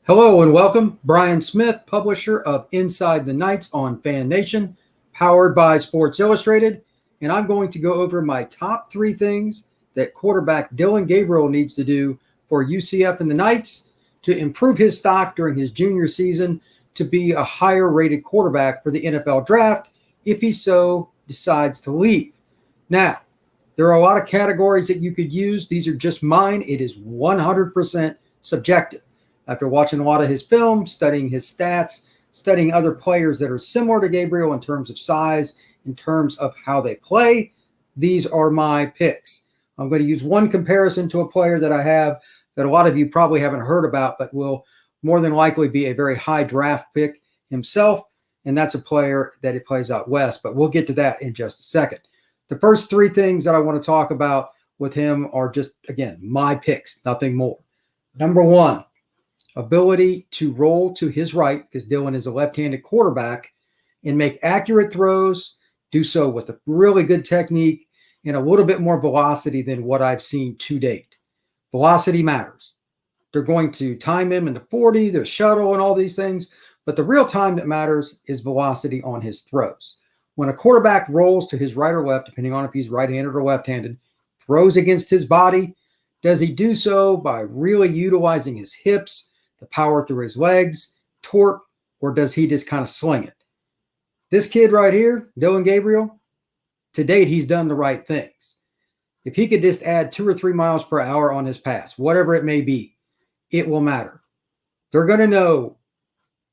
Hello and welcome. Brian Smith, publisher of Inside the Knights on Fan Nation, powered by Sports Illustrated. And I'm going to go over my top 3 things that quarterback Dillon Gabriel needs to do for UCF and the Knights to improve his stock during his junior season to be a higher rated quarterback for the NFL draft if he so decides to leave. Now, there are a lot of categories that you could use. These are just mine. It is 100% subjective. After watching a lot of his film, studying his stats, studying other players that are similar to Gabriel in terms of size, in terms of how they play, these are my picks. I'm going to use one comparison to a player that I have that a lot of you probably haven't heard about, but will more than likely be a very high draft pick himself, and that's a player that it plays out west, but we'll get to that in just a second. The first 3 things that I want to talk about with him are just, again, my picks, nothing more. Number 1, ability to roll to his right, because Dillon is a left-handed quarterback, and make accurate throws, do so with a really good technique and a little bit more velocity than what I've seen to date. Velocity matters. They're going to time him in the 40, the shuttle and all these things, but the real time that matters is velocity on his throws. When a quarterback rolls to his right or left, depending on if he's right-handed or left-handed, throws against his body, does he do so by really utilizing his hips, the power through his legs, torque, or does he just kind of sling it? This kid right here, Dillon Gabriel, to date, he's done the right things. If he could just add 2 or 3 miles per hour on his pass, whatever it may be, it will matter. They're going to know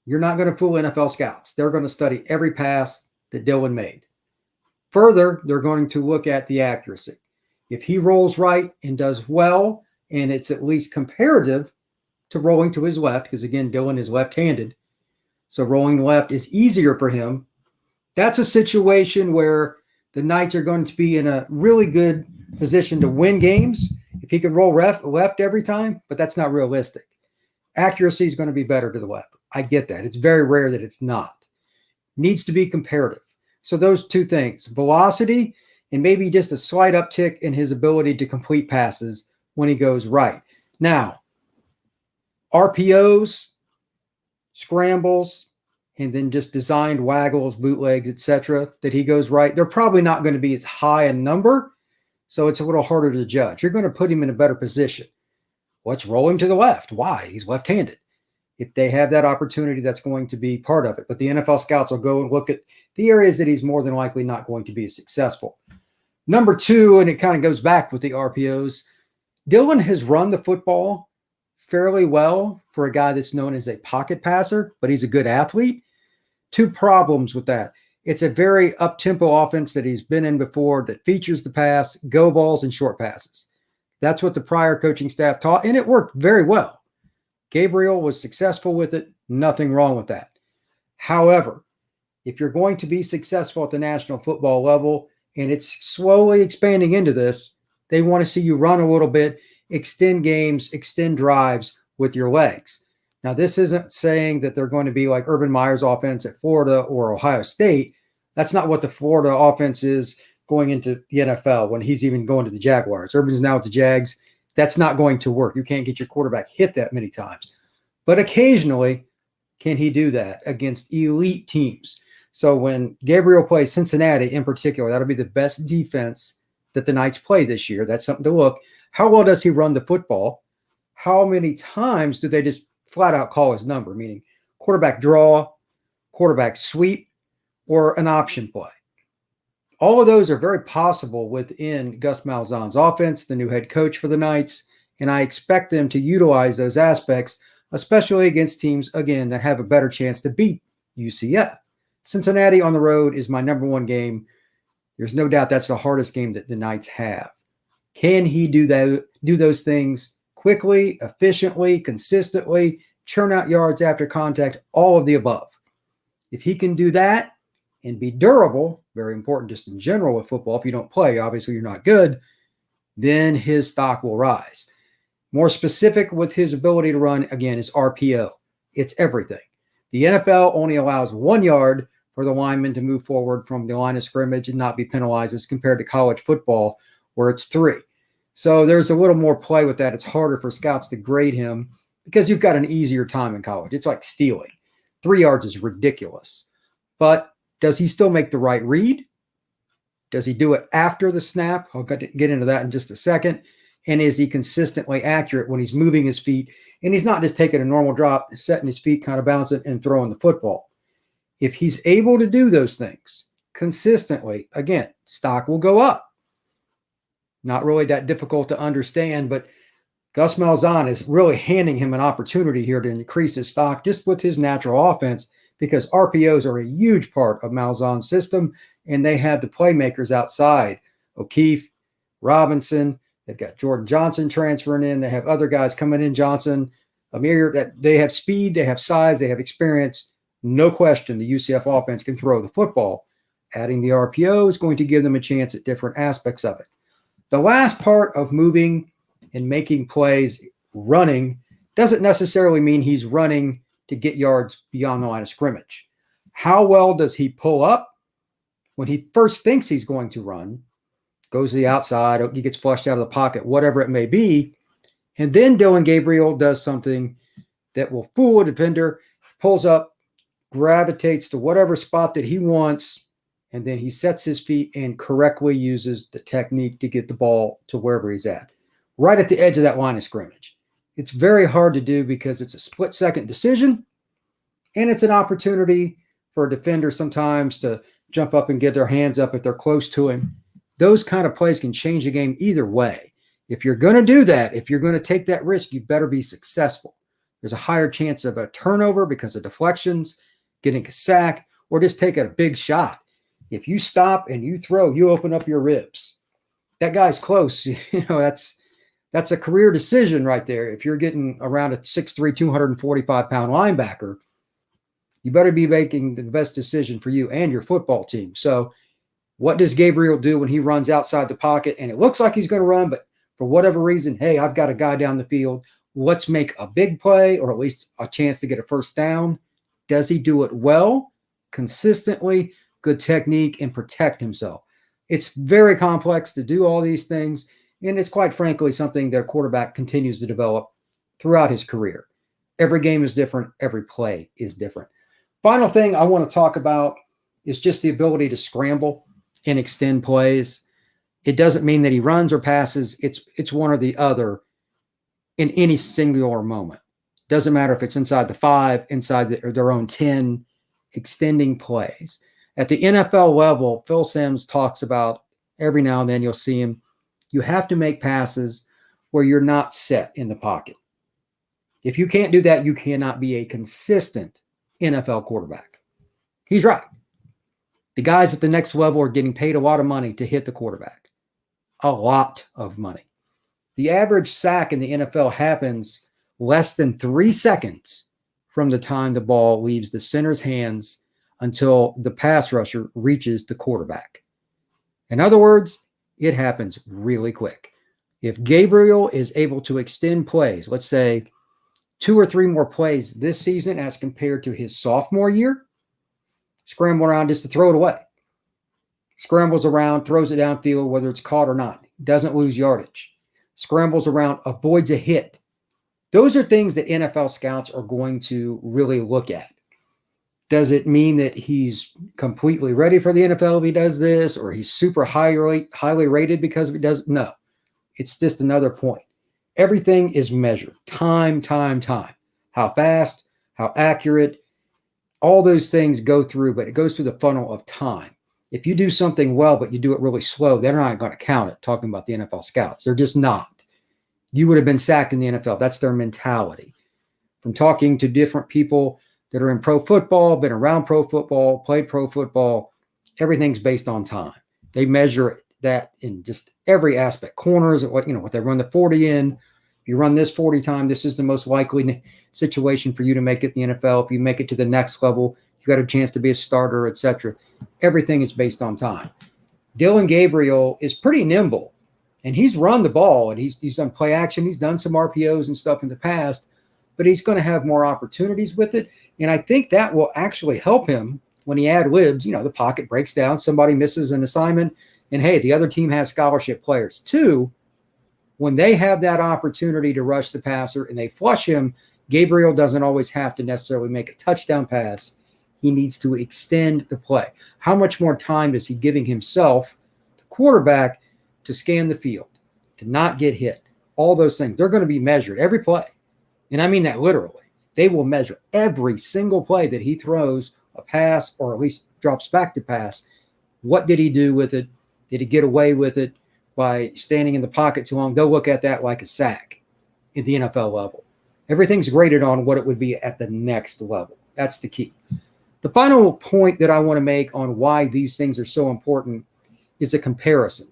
you're not going to fool NFL scouts. They're going to study every pass that Dillon made. Further, they're going to look at the accuracy. If he rolls right and does well, and it's at least comparative to rolling to his left, because again, Dillon is left-handed, so rolling left is easier for him. That's a situation where the Knights are going to be in a really good position to win games if he can roll left every time, but that's not realistic. Accuracy is going to be better to the left. I get that. It's very rare that it's not. Needs to be comparative. So those 2 things, velocity and maybe just a slight uptick in his ability to complete passes when he goes right. Now, RPOs, scrambles, and then just designed waggles, bootlegs, etc., that he goes right, they're probably not going to be as high a number, so it's a little harder to judge. You're going to put him in a better position. Let's roll him to the left. Why? He's left-handed. If they have that opportunity, that's going to be part of it. But the NFL scouts will go and look at the areas that he's more than likely not going to be successful. Number 2, and it kind of goes back with the RPOs, Dillon has run the football fairly well for a guy that's known as a pocket passer, but he's a good athlete. 2 problems with that. It's a very up-tempo offense that he's been in before that features the pass, go balls, and short passes. That's what the prior coaching staff taught, and it worked very well. Gabriel was successful with it. Nothing wrong with that. However, if you're going to be successful at the national football level, and it's slowly expanding into this, they want to see you run a little bit, extend games, extend drives with your legs. Now, this isn't saying that they're going to be like Urban Meyer's offense at Florida or Ohio State. That's not what the Florida offense is going into the NFL when he's even going to the Jaguars. Urban's now with the Jags. That's not going to work. You can't get your quarterback hit that many times. But occasionally, can he do that against elite teams? So when Gabriel plays Cincinnati in particular, that'll be the best defense that the Knights play this year. That's something to look. How well does he run the football? How many times do they just flat out call his number, meaning quarterback draw, quarterback sweep, or an option play? All of those are very possible within Gus Malzahn's offense, the new head coach for the Knights, and I expect them to utilize those aspects, especially against teams, again, that have a better chance to beat UCF. Cincinnati on the road is my number 1 game. There's no doubt that's the hardest game that the Knights have. Can he do those things quickly, efficiently, consistently, churn out yards after contact, all of the above? If he can do that and be durable, very important just in general with football, if you don't play, obviously you're not good, then his stock will rise. More specific with his ability to run, again, is RPO. It's everything. The NFL only allows 1 yard for the lineman to move forward from the line of scrimmage and not be penalized as compared to college football where it's 3. So there's a little more play with that. It's harder for scouts to grade him because you've got an easier time in college. It's like stealing. 3 yards is ridiculous. But does he still make the right read? Does he do it after the snap? I'll get into that in just a second. And is he consistently accurate when he's moving his feet? And he's not just taking a normal drop, setting his feet, kind of bouncing and throwing the football. If he's able to do those things consistently, again, stock will go up. Not really that difficult to understand, but Gus Malzahn is really handing him an opportunity here to increase his stock just with his natural offense, because RPOs are a huge part of Malzahn's system, and they have the playmakers outside. O'Keefe, Robinson, they've got Jordan Johnson transferring in. They have other guys coming in, Johnson, Amir, that they have speed, they have size, they have experience. No question the UCF offense can throw the football. Adding the RPO is going to give them a chance at different aspects of it. The last part of moving and making plays, running, doesn't necessarily mean he's running to get yards beyond the line of scrimmage. How well does he pull up when he first thinks he's going to run, goes to the outside, he gets flushed out of the pocket, whatever it may be, and then Dillon Gabriel does something that will fool a defender, pulls up, gravitates to whatever spot that he wants, and then he sets his feet and correctly uses the technique to get the ball to wherever he's at, right at the edge of that line of scrimmage. It's very hard to do because it's a split-second decision, and it's an opportunity for a defender sometimes to jump up and get their hands up if they're close to him. Those kind of plays can change a game either way. If you're going to do that, if you're going to take that risk, you better be successful. There's a higher chance of a turnover because of deflections, getting a sack, or just taking a big shot. If you stop and you throw, you open up your ribs. That guy's close. That's a career decision right there. If you're getting around a 6'3", 245-pound linebacker, you better be making the best decision for you and your football team. So what does Gabriel do when he runs outside the pocket and it looks like he's going to run, but for whatever reason, hey, I've got a guy down the field. Let's make a big play or at least a chance to get a first down. Does he do it well, consistently, good technique, and protect himself? It's very complex to do all these things, and it's quite frankly something their quarterback continues to develop throughout his career. Every game is different. Every play is different. Final thing I want to talk about is just the ability to scramble and extend plays. It doesn't mean that he runs or passes. It's one or the other in any singular moment. Doesn't matter if it's inside the 5, inside their own 10, extending plays. At the NFL level, Phil Simms talks about every now and then you'll see him, you have to make passes where you're not set in the pocket. If you can't do that, you cannot be a consistent NFL quarterback. He's right. The guys at the next level are getting paid a lot of money to hit the quarterback. A lot of money. The average sack in the NFL happens less than 3 seconds from the time the ball leaves the center's hands until the pass rusher reaches the quarterback. In other words, it happens really quick. If Gabriel is able to extend plays, let's say 2 or 3 more plays this season as compared to his sophomore year, scramble around just to throw it away. Scrambles around, throws it downfield, whether it's caught or not. Doesn't lose yardage. Scrambles around, avoids a hit. Those are things that NFL scouts are going to really look at. Does it mean that he's completely ready for the NFL if he does this, or he's super highly rated because he does? No. It's just another point. Everything is measured. Time. How fast, how accurate, all those things go through, but it goes through the funnel of time. If you do something well, but you do it really slow, they're not going to count it, talking about the NFL scouts. They're just not. You would have been sacked in the NFL. That's their mentality. From talking to different people that are in pro football, been around pro football, played pro football, everything's based on time. They measure that in just every aspect. Corners, what they run the 40 in. If you run this 40 time, this is the most likely situation for you to make it in the NFL. If you make it to the next level, you got a chance to be a starter, etc. Everything is based on time. Dillon Gabriel is pretty nimble, and he's run the ball, and he's done play action. He's done some RPOs and stuff in the past, but he's going to have more opportunities with it. And I think that will actually help him when he ad-libs. The pocket breaks down, somebody misses an assignment, and hey, the other team has scholarship players too. When they have that opportunity to rush the passer and they flush him, Gabriel doesn't always have to necessarily make a touchdown pass. He needs to extend the play. How much more time is he giving himself, the quarterback, to scan the field, to not get hit? All those things, they're going to be measured every play. And I mean that literally. They will measure every single play that he throws a pass or at least drops back to pass. What did he do with it? Did he get away with it by standing in the pocket too long? They'll look at that like a sack at the NFL level. Everything's graded on what it would be at the next level. That's the key. The final point that I want to make on why these things are so important is a comparison.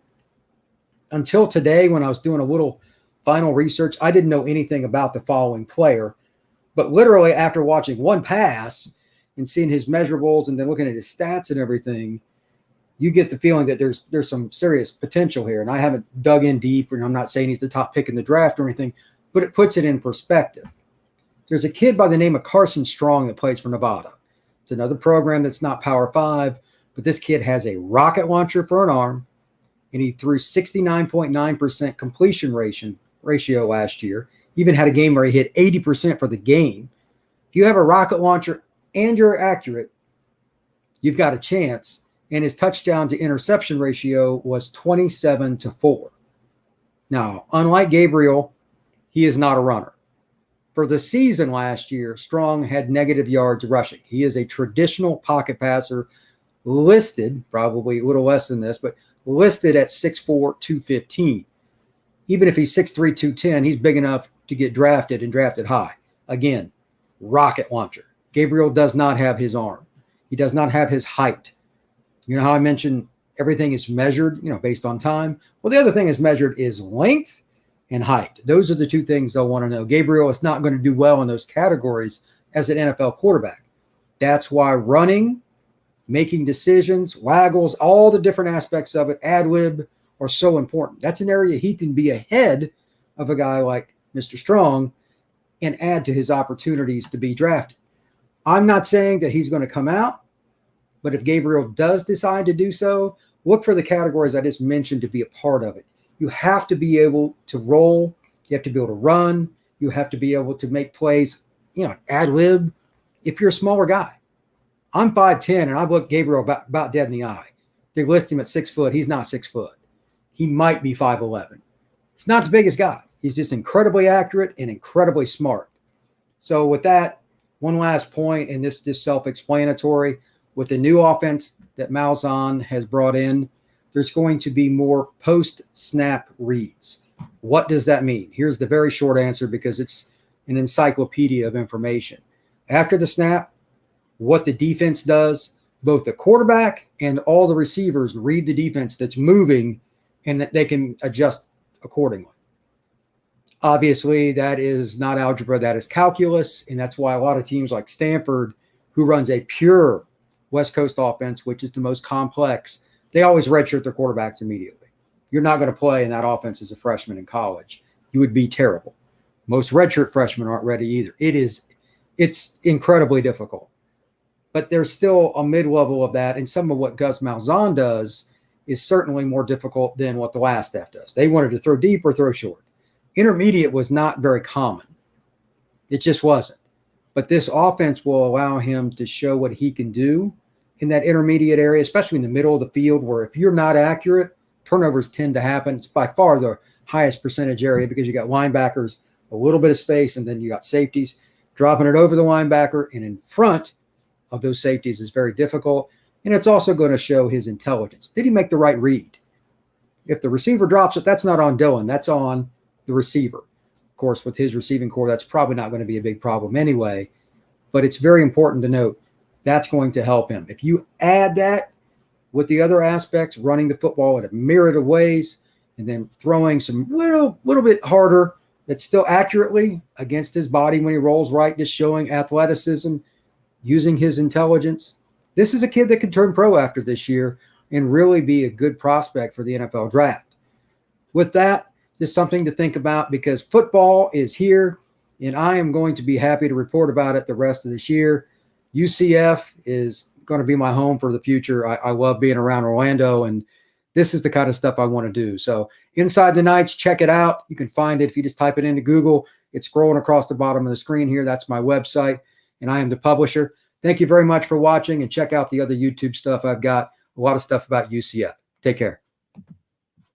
Until today, when I was doing a little final research, I didn't know anything about the following player. But literally after watching one pass and seeing his measurables and then looking at his stats and everything, you get the feeling that there's some serious potential here. And I haven't dug in deep, and I'm not saying he's the top pick in the draft or anything, but it puts it in perspective. There's a kid by the name of Carson Strong that plays for Nevada. It's another program that's not Power 5, but this kid has a rocket launcher for an arm, and he threw 69.9% completion ratio last year. Even had a game where he hit 80% for the game. If you have a rocket launcher and you're accurate, you've got a chance. And his touchdown to interception ratio was 27-4. Now, unlike Gabriel, he is not a runner. For the season last year, Strong had negative yards rushing. He is a traditional pocket passer, listed, probably a little less than this, but listed at 6'4", 215. Even if he's 6'3", 210, he's big enough to get drafted and drafted high. Again, rocket launcher. Gabriel does not have his arm. He does not have his height. You know how I mentioned everything is measured, based on time? Well, the other thing is measured is length and height. Those are the two things they'll want to know. Gabriel is not going to do well in those categories as an NFL quarterback. That's why running, making decisions, waggles, all the different aspects of it, ad-lib, are so important. That's an area he can be ahead of a guy like Mr. Strong and add to his opportunities to be drafted. I'm not saying that he's going to come out, but if Gabriel does decide to do so, look for the categories I just mentioned to be a part of it. You have to be able to roll. You have to be able to run. You have to be able to make plays, ad-lib. If you're a smaller guy, I'm 5'10", and I've looked Gabriel about dead in the eye. They list him at 6 foot. He's not 6 foot. He might be 5'11". He's not the biggest guy. He's just incredibly accurate and incredibly smart. So with that, one last point, and this is self-explanatory. With the new offense that Malzahn has brought in, there's going to be more post-snap reads. What does that mean? Here's the very short answer, because it's an encyclopedia of information. After the snap, what the defense does, both the quarterback and all the receivers read the defense that's moving, and that they can adjust accordingly. Obviously, that is not algebra, that is calculus, and that's why a lot of teams like Stanford, who runs a pure West Coast offense, which is the most complex, they always redshirt their quarterbacks immediately. You're not going to play in that offense as a freshman in college. You would be terrible. Most redshirt freshmen aren't ready either. It's incredibly difficult. But there's still a mid-level of that, and some of what Gus Malzahn does is certainly more difficult than what the last staff does. They wanted to throw deep or throw short. Intermediate was not very common. It just wasn't. But this offense will allow him to show what he can do in that intermediate area, especially in the middle of the field, where if you're not accurate, turnovers tend to happen. It's by far the highest percentage area because you got linebackers, a little bit of space, and then you got safeties. Dropping it over the linebacker and in front of those safeties is very difficult. And it's also going to show his intelligence. Did he make the right read? If the receiver drops it, that's not on Dillon. That's on the receiver. Of course, with his receiving core, that's probably not going to be a big problem anyway. But it's very important to note that's going to help him. If you add that with the other aspects, running the football in a myriad of ways, and then throwing some little bit harder, but still accurately against his body when he rolls right, just showing athleticism, using his intelligence. This is a kid that could turn pro after this year and really be a good prospect for the NFL draft. With that, just something to think about, because football is here, and I am going to be happy to report about it the rest of this year. UCF is going to be my home for the future. I love being around Orlando, and this is the kind of stuff I want to do. So Inside the Knights, check it out. You can find it if you just type it into Google. It's scrolling across the bottom of the screen here. That's my website, and I am the publisher. Thank you very much for watching, and check out the other YouTube stuff I've got. A lot of stuff about UCF. Take care.